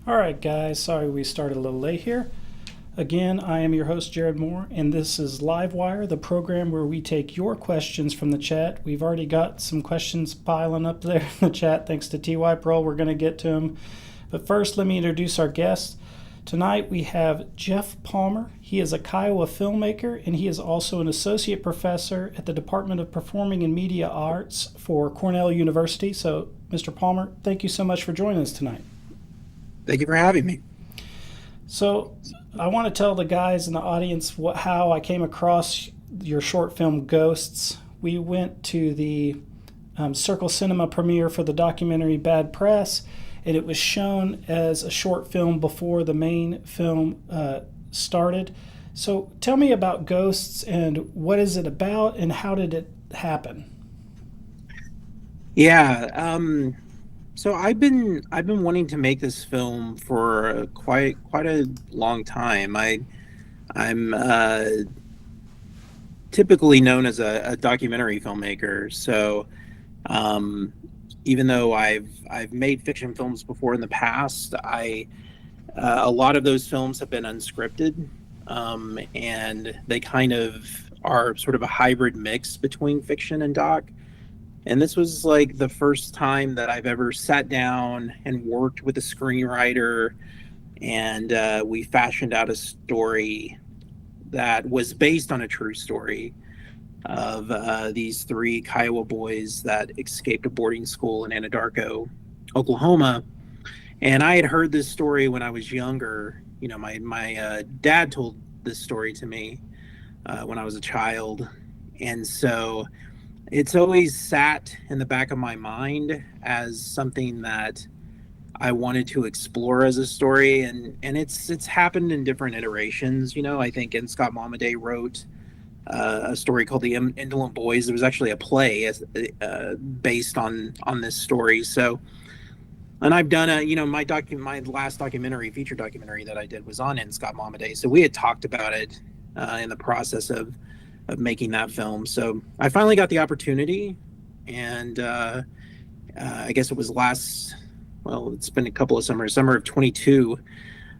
All right, guys, sorry we started a little late here. Again, I am your host, Jared Moore, and this is Live Wire, the program where we take your questions from the chat. We've already got some questions piling up there in the chat, thanks to TY Pearl. We're going to get to them. But first, let me introduce our guests. Tonight we have Jeff Palmer. He is a Kiowa filmmaker, and he is also an associate professor at the Department of Performing and Media Arts for Cornell University. So, Mr. Palmer, thank you so much for joining us tonight. Thank you for having me. So, I want to tell the guys in the audience how I came across your short film Ghosts. We went to the Circle Cinema premiere for the documentary Bad Press, and it was shown as a short film before the main film started. So tell me about Ghosts and what is it about and how did it happen? Yeah, so I've been wanting to make this film for quite a long time. I'm typically known as a documentary filmmaker. So even though I've made fiction films before in the past, a lot of those films have been unscripted, and they kind of are sort of a hybrid mix between fiction and doc. And this was like the first time that I've ever sat down and worked with a screenwriter, and we fashioned out a story that was based on a true story of these three Kiowa boys that escaped a boarding school in Anadarko, Oklahoma. And I had heard this story when I was younger. You know, my dad told this story to me when I was a child. And so it's always sat in the back of my mind as something that I wanted to explore as a story. And it's happened in different iterations. You know, I think Scott Momaday wrote a story called The Indolent Boys. There was actually a play based on this story. So, and I've done my last feature documentary that I did was on Scott Momaday. So we had talked about it in the process of making that film. So I finally got the opportunity, and I guess it was it's been a couple of summers, summer of 22,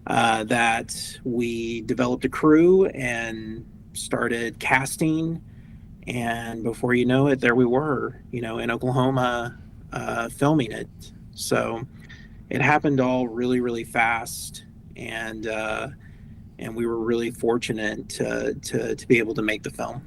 that we developed a crew and started casting. And before you know it, there we were, in Oklahoma, filming it. So it happened all really, really fast, and we were really fortunate to be able to make the film.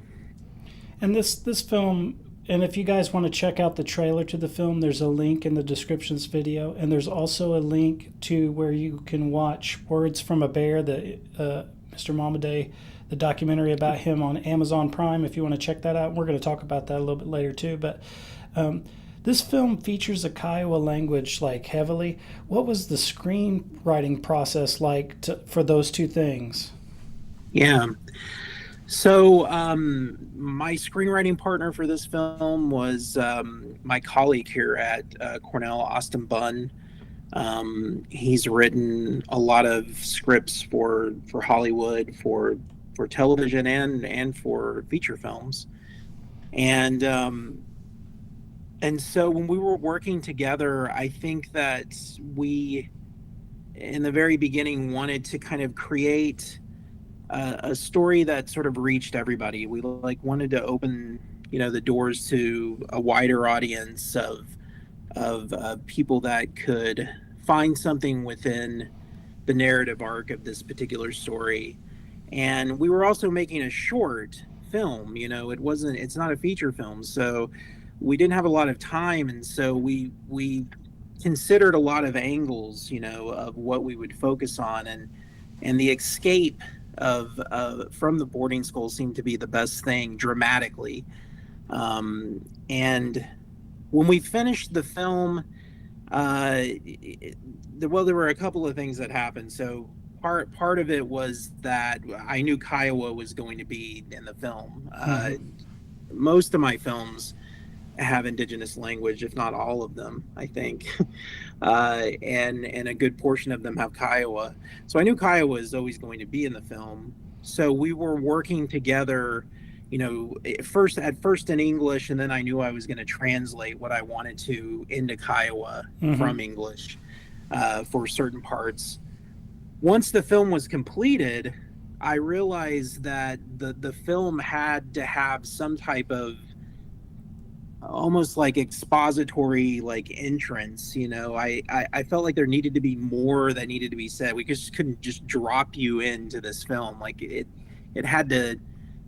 And this film, and if you guys want to check out the trailer to the film, there's a link in the descriptions video, and there's also a link to where you can watch Words from a Bear, the Mr. Momaday, the documentary about him on Amazon Prime, if you want to check that out. We're going to talk about that a little bit later too, but this film features a Kiowa language heavily. What was the screenwriting process like for those two things? Yeah. So my screenwriting partner for this film was my colleague here at Cornell, Austin Bunn. He's written a lot of scripts for Hollywood, for television and for feature films. And so when we were working together, I think that we, in the very beginning, wanted to kind of create a story that sort of reached everybody. We wanted to open, the doors to a wider audience of people that could find something within the narrative arc of this particular story. And we were also making a short film. It's not a feature film, so we didn't have a lot of time, and so we considered a lot of angles, of what we would focus on, and the escape from the boarding school seemed to be the best thing dramatically. And when we finished the film, there were a couple of things that happened. So part of it was that I knew Kiowa was going to be in the film. Most of my films have indigenous language, if not all of them, I think. And a good portion of them have Kiowa. So I knew Kiowa was always going to be in the film. So we were working together, at first in English, and then I knew I was going to translate what I wanted to into Kiowa from English. for certain parts. Once the film was completed, I realized that the film had to have some type of almost like expository like entrance. I felt like there needed to be more that needed to be said. We just couldn't just drop you into this film. Like it had to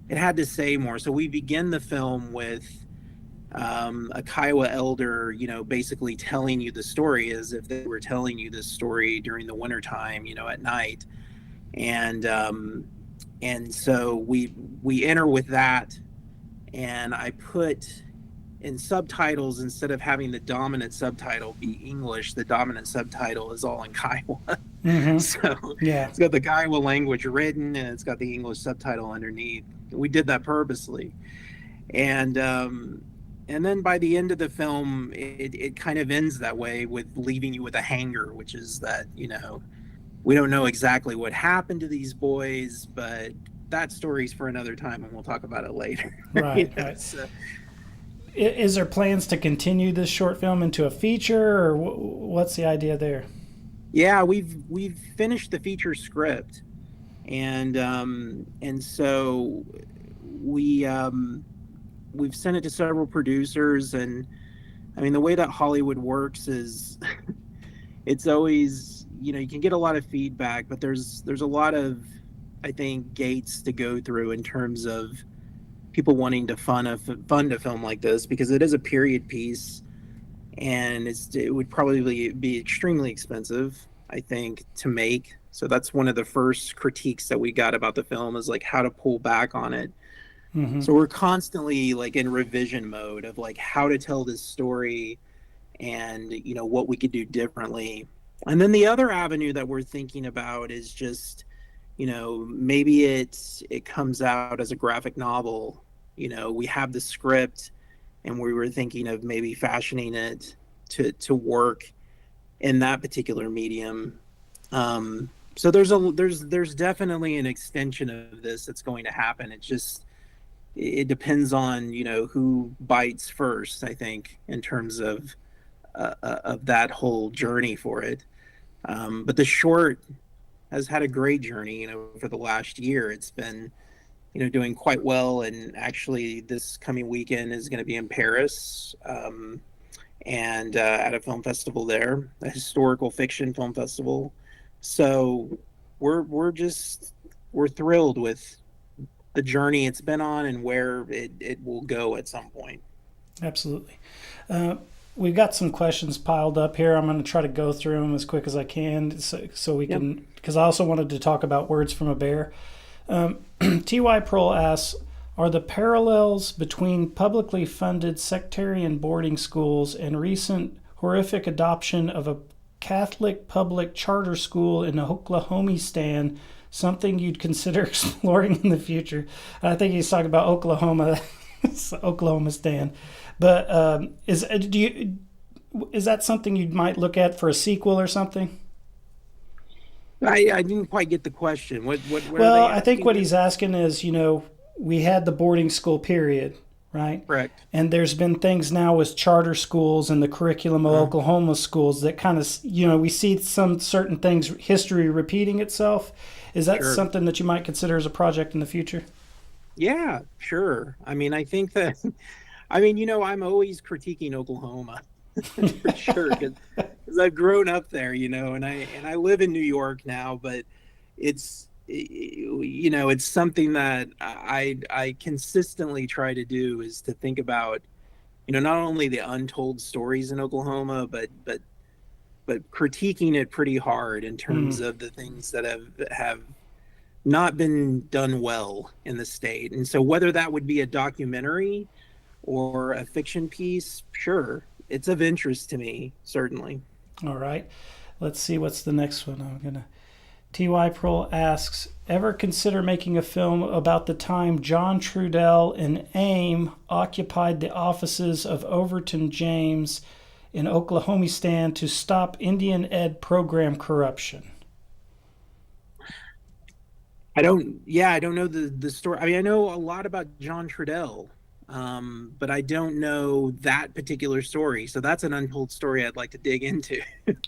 it had to say more. So we begin the film with a Kiowa elder, basically telling you the story as if they were telling you this story during the wintertime, at night. And so we enter with that, and I put in subtitles, instead of having the dominant subtitle be English, the dominant subtitle is all in Kiowa. Mm-hmm. So Yeah. it's got the Kiowa language written, and it's got the English subtitle underneath. We did that purposely. And then by the end of the film, it kind of ends that way, with leaving you with a hanger, which is that, we don't know exactly what happened to these boys, but that story's for another time, and we'll talk about it later. Right. Right. So, Is there plans to continue this short film into a feature, or what's the idea there? yeah, we've finished the feature script, and so we've sent it to several producers. And I mean, the way that Hollywood works is it's always, you can get a lot of feedback, but there's a lot of, I think, gates to go through in terms of people wanting to fund a film like this, because it is a period piece, and it would probably be extremely expensive, I think, to make. So that's one of the first critiques that we got about the film, is like how to pull back on it. Mm-hmm. So we're constantly like in revision mode of like how to tell this story, and what we could do differently. And then the other avenue that we're thinking about is just, maybe it comes out as a graphic novel. We have the script, and we were thinking of maybe fashioning it to work in that particular medium. So there's definitely an extension of this that's going to happen. It depends on who bites first, I think, in terms of that whole journey for it. But the short has had a great journey, for the last year. It's been, doing quite well. And actually, this coming weekend is going to be in Paris, and at a film festival there, a historical fiction film festival. So we're thrilled with the journey it's been on, and where it will go at some point. Absolutely. We've got some questions piled up here. I'm going to try to go through them as quick as I can, so we can, because I also wanted to talk about Words from a Bear. T.Y. Pearl asks, are the parallels between publicly funded sectarian boarding schools and recent horrific adoption of a Catholic public charter school in Oklahomistan something you'd consider exploring in the future? I think he's talking about Oklahoma, Oklahomistan. But is that something you might look at for a sequel or something? I didn't quite get the question. What Well, I think what he's asking is, we had the boarding school period, right? Correct. And there's been things now with charter schools and the curriculum of Oklahoma schools that kind of, we see some certain things, history repeating itself. Is that something that you might consider as a project in the future? Yeah, sure. I mean, I think that, I'm always critiquing Oklahoma for sure, because I've grown up there, and I live in New York now, but it's something that I consistently try to do, is to think about, not only the untold stories in Oklahoma, but critiquing it pretty hard in terms of the things that have not been done well in the state. And so whether that would be a documentary or a fiction piece, sure, it's of interest to me, certainly. All right. Let's see what's the next one. T.Y. Pearl asks, ever consider making a film about the time John Trudell and AIM occupied the offices of Overton James in Oklahomistan to stop Indian Ed program corruption? I don't know the story. I mean, I know a lot about John Trudell. but I don't know that particular story. So that's an untold story I'd like to dig into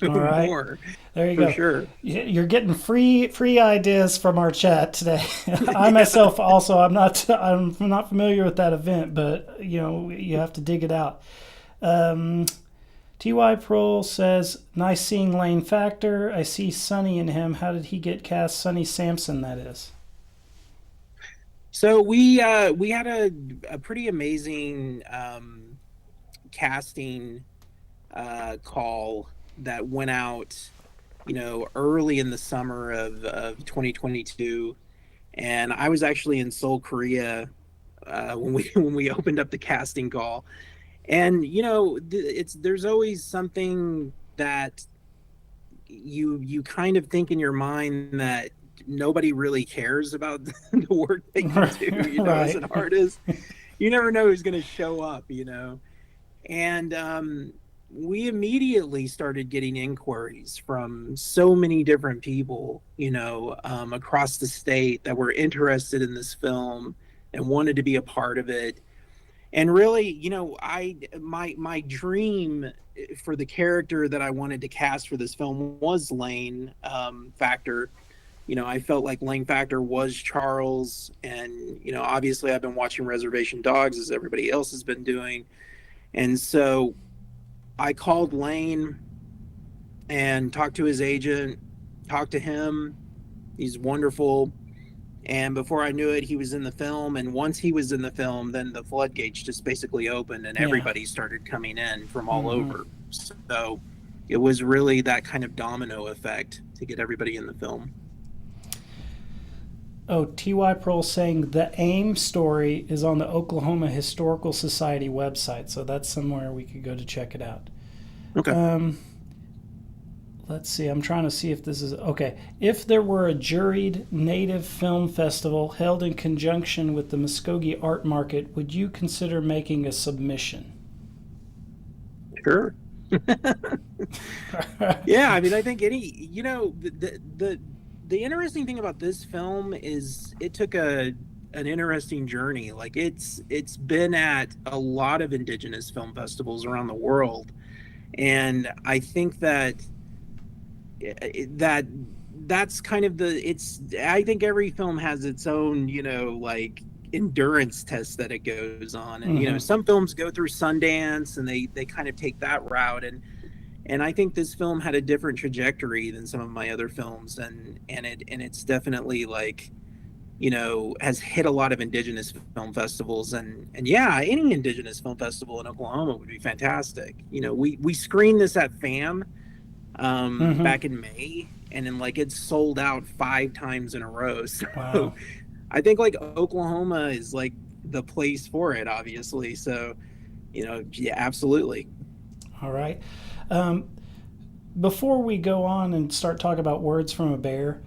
All right. more, There you for go. sure. You're getting free ideas from our chat today. I Yeah. myself also I'm not familiar with that event, but you have to dig it out. Um, Ty Pro says, "Nice seeing Lane Factor. I see Sonny in him. How did he get cast? Sonny Sampson, that is." So we had a pretty amazing casting call that went out, early in the summer of 2022, and I was actually in Seoul, Korea, when we when we opened up the casting call. And it's there's always something that you kind of think in your mind that nobody really cares about the work that you do, as Right. an artist. You never know who's going to show up, and we immediately started getting inquiries from so many different people, across the state, that were interested in this film and wanted to be a part of it. And really, my dream for the character that I wanted to cast for this film was Lane Factor. I felt like Lane Factor was Charles, and obviously I've been watching Reservation Dogs, as everybody else has been doing. And so I called Lane and talked to his agent, talked to him. He's wonderful. And before I knew it, he was in the film. And once he was in the film, then the floodgates just basically opened and Yeah. everybody started coming in from all Hmm. over. So it was really that kind of domino effect to get everybody in the film. Oh, Ty Pro saying the AIM story is on the Oklahoma Historical Society website, so that's somewhere we could go to check it out. Okay. Um, let's see. I'm trying to see if this is okay. If there were a juried native film festival held in conjunction with the Muskogee Art Market, would you consider making a submission? Sure. Yeah, I mean, I think the interesting thing about this film is it took an interesting journey. Like it's been at a lot of indigenous film festivals around the world, and I think that that's kind of I think every film has its own, like endurance test that it goes on. And Hmm. some films go through Sundance and they kind of take that route. And I think this film had a different trajectory than some of my other films, and it's definitely like, has hit a lot of indigenous film festivals. And yeah, any indigenous film festival in Oklahoma would be fantastic. We screened this at FAM Hmm. back in May, and then like it's sold out 5 times in a row. So Wow. I think like Oklahoma is like the place for it, obviously. So yeah, absolutely. All right. Um, before we go on and start talking about Words from a Bear,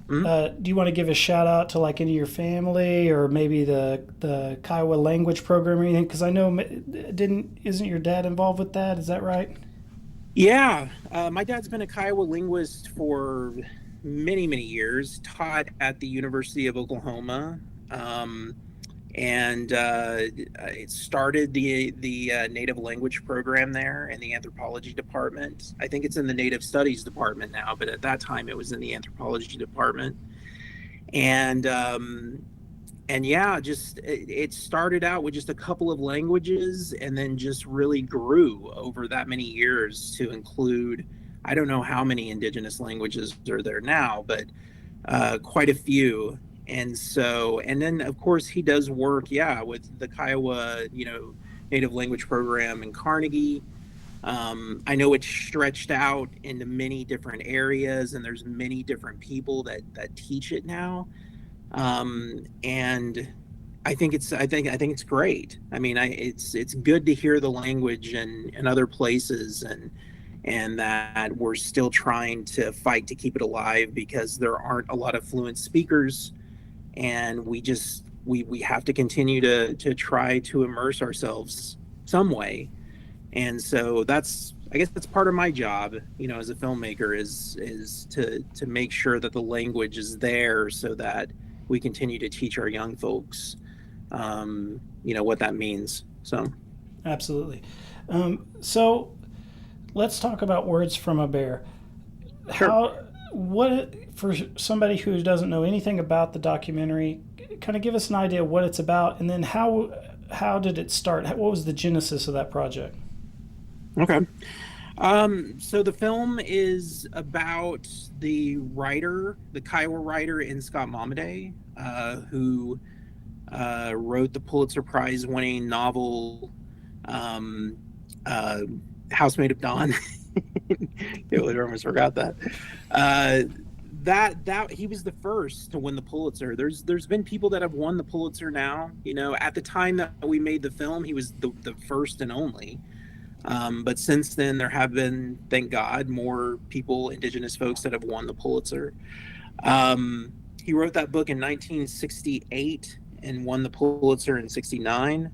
Mhm. do you want to give a shout out to like any of your family or maybe the Kiowa language program or anything? Because I know isn't your dad involved with that? Is that right? Yeah, my dad's been a Kiowa linguist for many, many years, taught at the University of Oklahoma, um, and it started the Native language program there in the anthropology department. I think it's in the Native Studies department now, but at that time it was in the anthropology department. And and yeah, just it started out with just a couple of languages, and then just really grew over that many years to include, I don't know how many indigenous languages are there now, but quite a few. And so, and then of course he does work, yeah, with the Kiowa, Native language program in Carnegie. I know it's stretched out into many different areas, and there's many different people that teach it now. And I think it's great. I mean, it's good to hear the language in other places, and that we're still trying to fight to keep it alive because there aren't a lot of fluent speakers, and we have to continue to try to immerse ourselves some way. And so I guess that's part of my job, as a filmmaker, is to make sure that the language is there so that we continue to teach our young folks what that means. So Absolutely. So let's talk about Words from a Bear. sure. What for somebody who doesn't know anything about the documentary, kind of give us an idea of what it's about, and then how did it start? What was the genesis of that project? Okay. So the film is about the writer, the Kiowa writer Scott Momaday, who wrote the Pulitzer Prize winning novel, um, uh, Housemaid of Dawn. I almost forgot that. That he was the first to win the Pulitzer. There's been people that have won the Pulitzer now. At the time that we made the film, he was the first and only. But since then, there have been, thank God, more people, Indigenous folks, that have won the Pulitzer. He wrote that book in 1968 and won the Pulitzer in '69.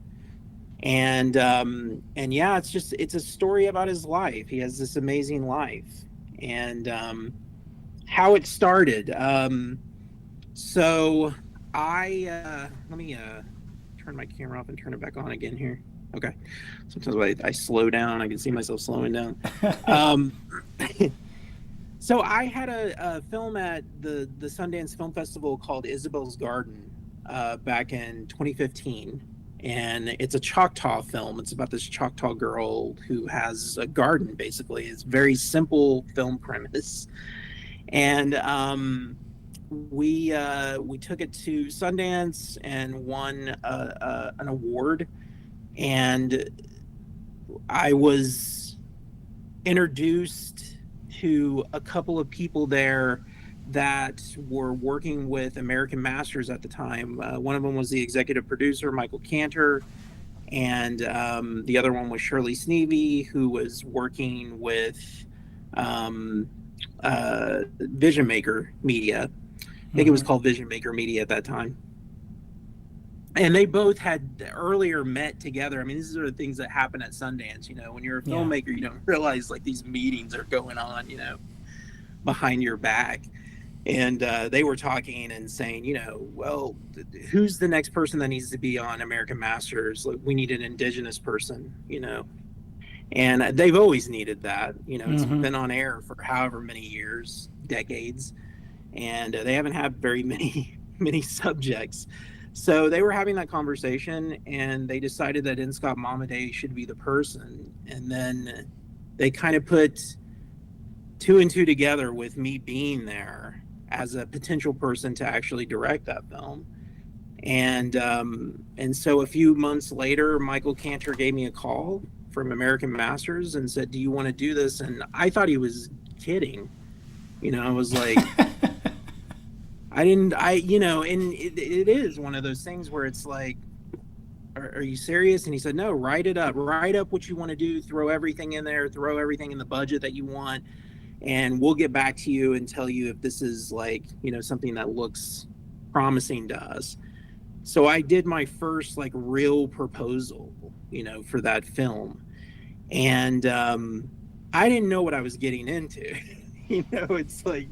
And yeah, it's a story about his life. He has this amazing life, and how it started. So let me turn my camera off and turn it back on again here. Okay. Sometimes I slow down. I can see myself slowing down. So I had a film at the Sundance Film Festival called Isabel's Garden back in 2015. And it's a Choctaw film. It's about this Choctaw girl who has a garden, basically. It's a very simple film premise. And we took it to Sundance and won an award. And I was introduced to a couple of people there that were working with American Masters at the time. One of them was the executive producer, Michael Cantor, and the other one was Shirley Sneevy, who was working with Vision Maker Media. I think it was called Vision Maker Media at that time. And they both had earlier met together. I mean, these are the things that happen at Sundance. When you're a filmmaker, you don't realize like these meetings are going on, behind your back. And they were talking and saying, well, who's the next person that needs to be on American Masters? Like, we need an Indigenous person, and they've always needed that. It's been on air for however many years, decades, and they haven't had very many subjects. So they were having that conversation, and they decided that Scott Momaday should be the person. And then they kind of put two and two together with me being there as a potential person to actually direct that film. And so a few months later, Michael Cantor gave me a call from American Masters and said, "Do you want to do this?" And I thought he was kidding. I was like, and it is one of those things where it's like, are you serious? And he said, no, write up what you want to do, throw everything in there, throw everything in the budget that you want, and we'll get back to you and tell you if this is like, something that looks promising to us. So I did my first like real proposal, for that film. And I didn't know what I was getting into. It's like,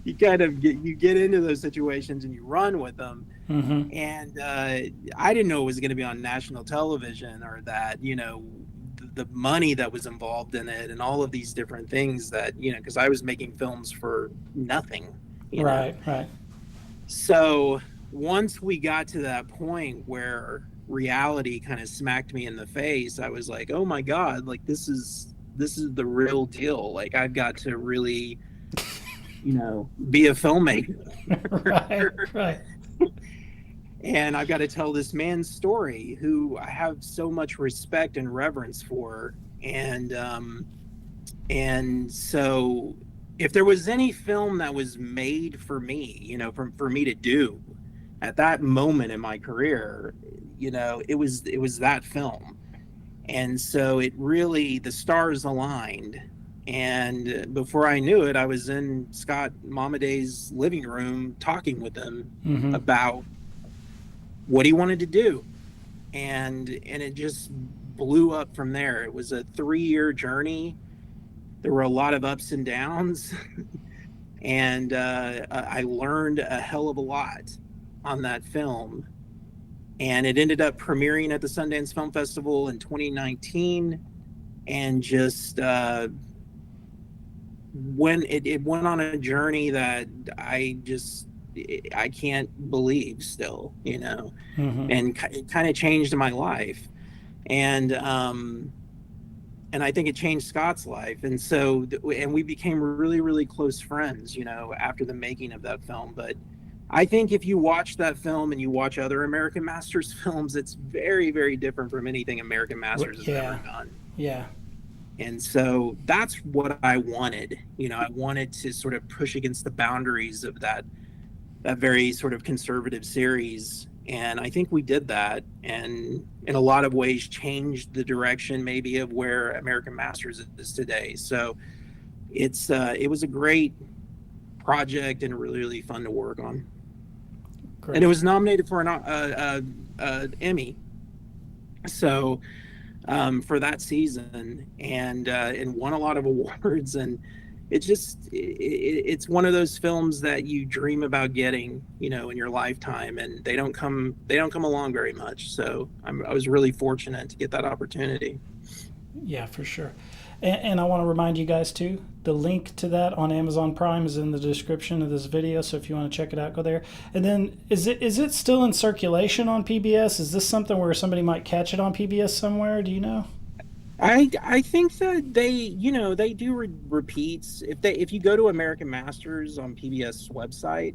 you kind of get into those situations and you run with them. And I didn't know it was going to be on national television, or that, the money that was involved in it and all of these different things that, because I was making films for nothing. Right. So once we got to that point where reality kind of smacked me in the face, I was like, oh my God, like this is the real deal. Like, I've got to really be a filmmaker. Right. And I've got to tell this man's story, who I have so much respect and reverence for. And so if there was any film that was made for me, for me to do at that moment in my career, it was that film. And so it really, the stars aligned. And before I knew it, I was in Scott Momaday's living room talking with him about what he wanted to do. And it just blew up from there. It was a 3-year journey. There were a lot of ups and downs. And I learned a hell of a lot on that film. and it ended up premiering at the Sundance Film Festival in 2019, and just when it went on a journey that I can't believe still, Mm-hmm. and it kind of changed my life, and I think it changed Scott's life, and so and we became really, really close friends, after the making of that film. But I think if you watch that film and you watch other American Masters films, it's very, very different from anything American Masters has ever Yeah. done. Yeah. And so that's what I wanted. I wanted to sort of push against the boundaries of that very sort of conservative series. And I think we did that, and in a lot of ways changed the direction maybe of where American Masters is today. So it was a great project and really, really fun to work on. Great. And it was nominated for an Emmy. So for that season, and won a lot of awards, and it's one of those films that you dream about getting, in your lifetime, and they don't come along very much. So I was really fortunate to get that opportunity. Yeah, for sure. And I want to remind you guys too, the link to that on Amazon Prime is in the description of this video. So if you want to check it out, go there. And then is it still in circulation on PBS? Is this something where somebody might catch it on PBS somewhere? Do you know? I think that they do repeats. If you go to American Masters on PBS website,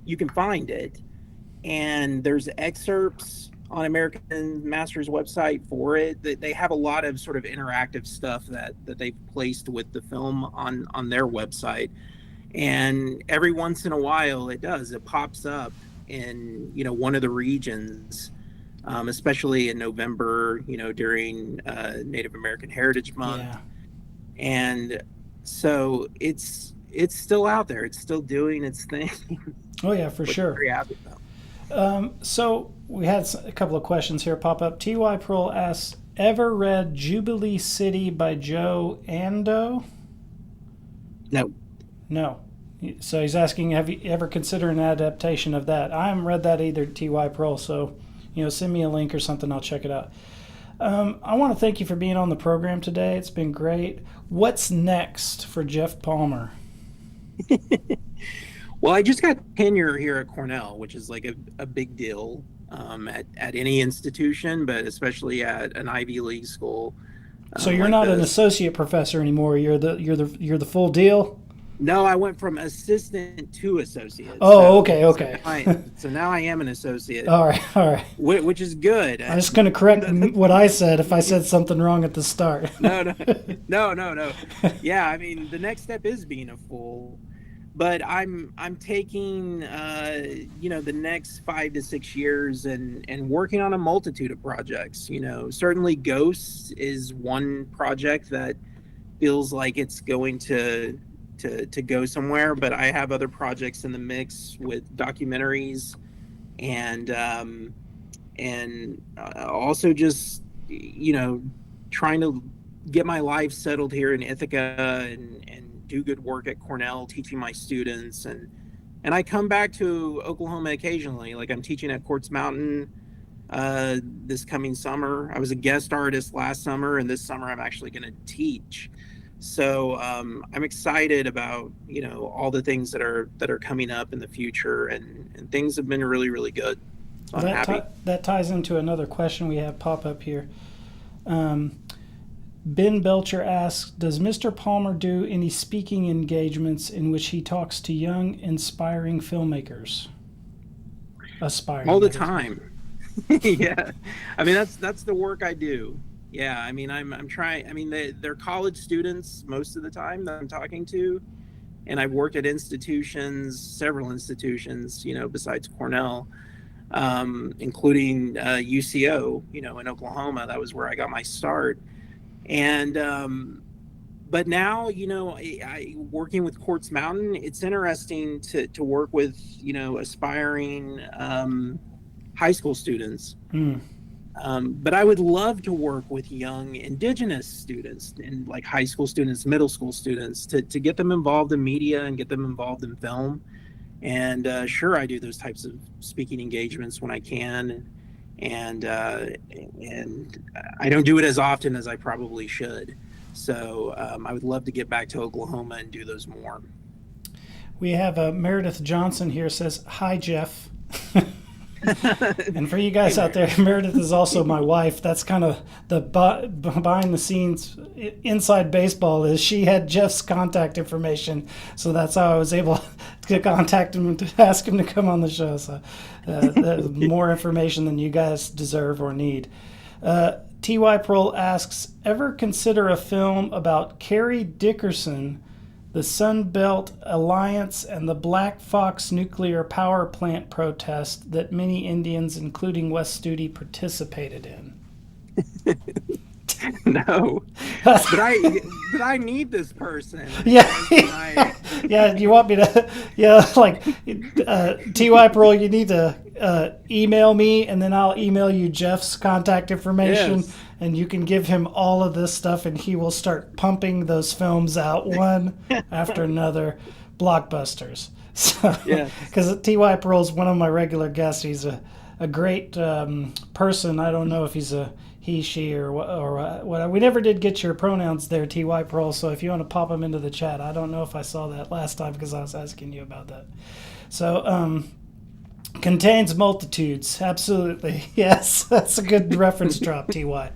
you can find it, and there's excerpts on American Masters website for it. They have a lot of sort of interactive stuff that they've placed with the film on their website, and every once in a while it pops up in one of the regions, especially in November, during Native American Heritage Month. Yeah. And so it's still out there. It's still doing its thing. Oh yeah, for sure. Very happy about. So we had a couple of questions here pop up. T.Y. Pearl asks, ever read Jubilee City by Joe Ando? No. No. So he's asking, have you ever considered an adaptation of that? I haven't read that either, T.Y. Pearl, so send me a link or something. I'll check it out. I want to thank you for being on the program today. It's been great. What's next for Jeff Palmer? Well, I just got tenure here at Cornell, which is like a big deal at any institution, but especially at an Ivy League school. So you're not an associate professor anymore. You're the full deal. No, I went from assistant to associate. Oh, okay. So now I am an associate. All right. Which is good. I'm just going to correct what I said if I said something wrong at the start. No. Yeah, I mean, the next step is being a full, but I'm taking the next 5 to 6 years and working on a multitude of projects. Certainly Ghosts is one project that feels like it's going to go somewhere, but I have other projects in the mix with documentaries, and also just trying to get my life settled here in Ithaca and do good work at Cornell, teaching my students, and I come back to Oklahoma occasionally. Like, I'm teaching at Quartz Mountain this coming summer. I was a guest artist last summer, and this summer I'm actually going to teach. So I'm excited about all the things that are coming up in the future, and things have been really, really good. So I'm happy. That ties into another question we have pop up here. Ben Belcher asks, does Mr. Palmer do any speaking engagements in which he talks to young, inspiring filmmakers? All the time. Yeah, I mean that's the work I do. Yeah, I mean, I'm trying. I mean, they're college students most of the time that I'm talking to, and I've worked at several institutions, besides Cornell, including UCO, in Oklahoma. That was where I got my start. And but now, I working with Quartz Mountain, it's interesting to work with, aspiring high school students. But I would love to work with young Indigenous students and like high school students, middle school students, to get them involved in media and get them involved in film. And sure, I do those types of speaking engagements when I can. and I don't do it as often as I probably should. So I would love to get back to Oklahoma and do those more. We have Meredith Johnson here says, "Hi, Jeff." And for you guys out there, Meredith is also my wife. That's kind of the behind the scenes inside baseball is she had Jeff's contact information. So that's how I was able to contact him and to ask him to come on the show. So more information than you guys deserve or need. T.Y. Pearl asks, ever consider a film about Carrie Dickerson, the Sun Belt Alliance, and the Black Fox nuclear power plant protest that many Indians, including Wes Studi, participated in? No, but I need this person. Yeah, yeah. Do you want me to? Yeah, like T.Y. Pearl, you need to email me, and then I'll email you Jeff's contact information, Yes. and you can give him all of this stuff, and he will start pumping those films out one after another, blockbusters. So, Yeah. because T.Y. Pearl is one of my regular guests. He's a great person. I don't know if he's a he, she, or what. We never did get your pronouns there, T.Y. Pearl. So if you want to pop them into the chat, I don't know if I saw that last time because I was asking you about that. So contains multitudes. Absolutely. Yes, that's a good reference drop, T.Y.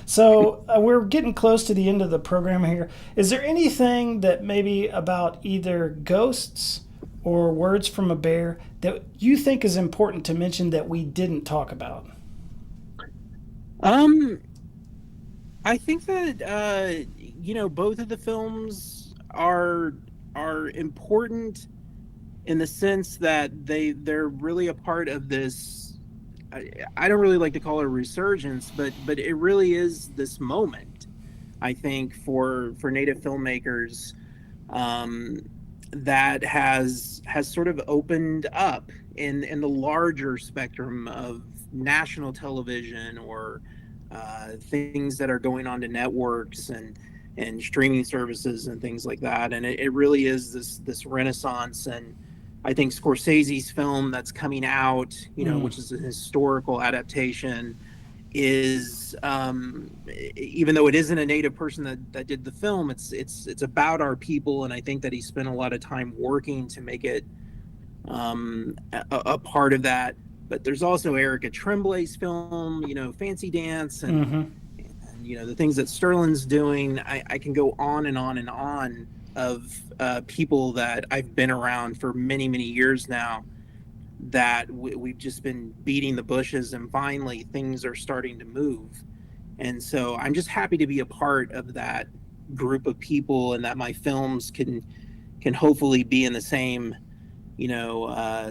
So we're getting close to the end of the program here. Is there anything that maybe about either ghosts or words from a bear that you think is important to mention that we didn't talk about? I think that both of the films are important in the sense that they're really a part of this. I don't really like to call it a resurgence, but it really is this moment. I think for Native filmmakers, that has sort of opened up in the larger spectrum of national television or things that are going on to networks and streaming services and things like that. And it really is this renaissance. And I think Scorsese's film that's coming out, which is a historical adaptation, is even though it isn't a Native person that did the film, it's about our people, and I think that he spent a lot of time working to make it a part of that. But there's also Erica Tremblay's film, Fancy Dance, and the things that Sterling's doing. I can go on and on and on of people that I've been around for many, many years now that we've just been beating the bushes, and finally things are starting to move. And so I'm just happy to be a part of that group of people, and that my films can hopefully be in the same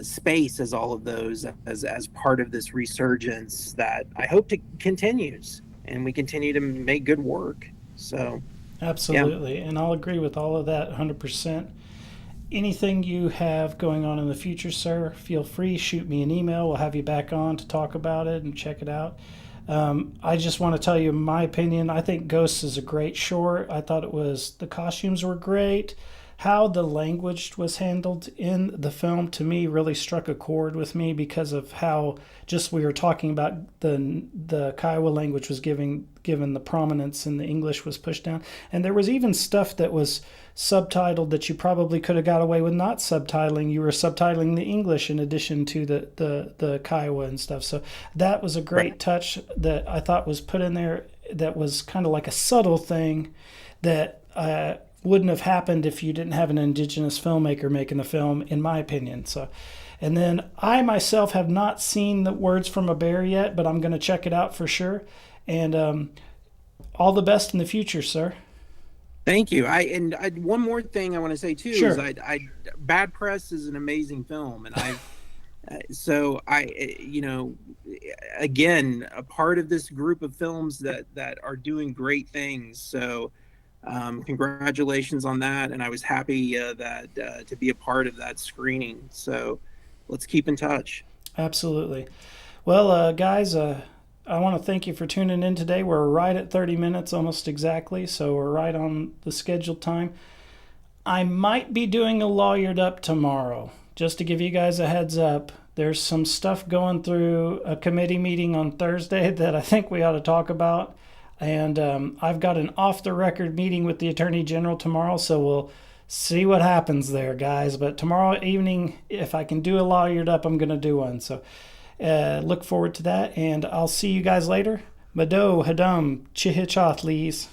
space as all of those, as part of this resurgence that I hope to continues, and we continue to make good work. So Absolutely. Yeah. And I'll agree with all of that 100%. Anything you have going on in the future, sir, feel free, shoot me an email. We'll have you back on to talk about it and check it out. I just want to tell you my opinion. I think Ghosts is a great short. I thought the costumes were great. How the language was handled in the film, to me, really struck a chord with me because of how just we were talking about the Kiowa language was given the prominence and the English was pushed down. And there was even stuff that was subtitled that you probably could have got away with not subtitling. You were subtitling the English in addition to the Kiowa and stuff. So that was a great touch that I thought was put in there that was kind of like a subtle thing that wouldn't have happened if you didn't have an indigenous filmmaker making the film, in my opinion. So, and then I myself have not seen the Words from a Bear yet, but I'm going to check it out for sure. And all the best in the future, sir. Thank you. One more thing I want to say too Sure. is Bad Press is an amazing film, and again, a part of this group of films that are doing great things. So congratulations on that, and I was happy to be a part of that screening. So let's keep in touch. Absolutely. Well, guys, I want to thank you for tuning in today. We're right at 30 minutes almost exactly, so we're right on the scheduled time. I might be doing a Lawyered Up tomorrow, just to give you guys a heads up. There's some stuff going through a committee meeting on Thursday that I think we ought to talk about. And I've got an off-the-record meeting with the Attorney General tomorrow, so we'll see what happens there, guys. But tomorrow evening, if I can do a lawyered up, I'm going to do one. So look forward to that, and I'll see you guys later. Mado, Hadum, Chihichath, Lees.